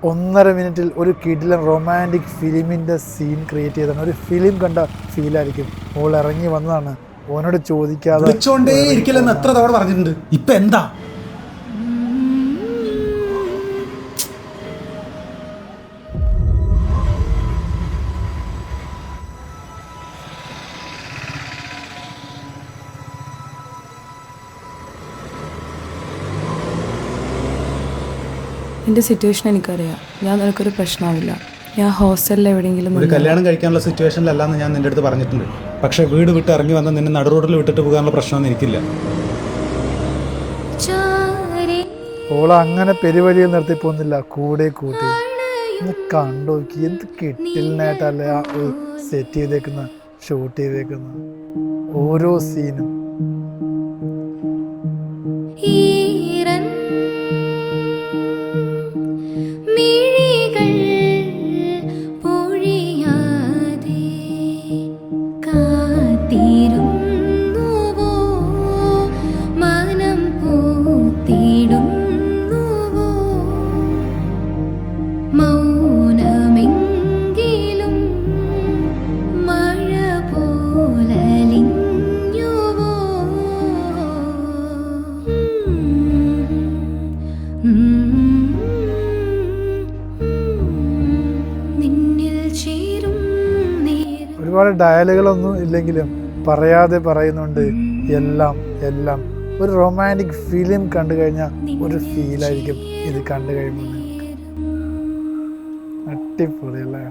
1.5 മിനിറ്റിൽ ഒരു കിടിലൻ റൊമാൻറ്റിക് ഫിലിമിൻ്റെ സീൻ ക്രിയേറ്റ് ചെയ്താണ്. ഒരു ഫിലിം കണ്ട ഫീലായിരിക്കും. ഓൾ ഇറങ്ങി വന്നതാണ്, ഓനോട് ചോദിക്കാതെ ഇരിക്കില്ലെന്ന് എത്ര തവണ പറഞ്ഞിട്ടുണ്ട്. ഇപ്പൊ എന്താ എൻ്റെ സിറ്റുവേഷൻ എനിക്കറിയാം. ഞാൻ നിനക്കൊരു പ്രശ്നമാവില്ല. ഞാൻ ഹോസ്റ്റലിൽ എവിടെയെങ്കിലും ഒരു കല്യാണം കഴിക്കാനുള്ള സിറ്റുവേഷനിലല്ലാന്ന് ഞാൻ നിന്റെ അടുത്ത് പറഞ്ഞിട്ടുണ്ട്. പക്ഷെ വീട് വിട്ട് ഇറങ്ങി വന്ന് നിന്നെ നടു റോഡിൽ വിട്ടിട്ട് പോകാനുള്ള പ്രശ്നമൊന്നും എനിക്കില്ല. ഓൾ അങ്ങനെ പെരുവഴിയിൽ നിർത്തി പോകുന്നില്ല, കൂടെ കൂട്ടി കണ്ടോക്കി എന്ത് കിട്ടിലിനായിട്ടല്ലേ ആ സെറ്റ് ചെയ്തേക്കുന്ന, ഷൂട്ട് ചെയ്തേക്കുന്ന ഓരോ സീനും. ഒരുപാട് ഡയലുകളൊന്നും ഇല്ലെങ്കിലും പറയാതെ പറയുന്നുണ്ട് എല്ലാം എല്ലാം. ഒരു റൊമാൻറ്റിക് ഫിലിം കണ്ടു കഴിഞ്ഞാൽ ഒരു ഫീലായിരിക്കും ഇത് കണ്ടു കഴിയുമ്പോൾ. അടിപൊളിയല്ലേ?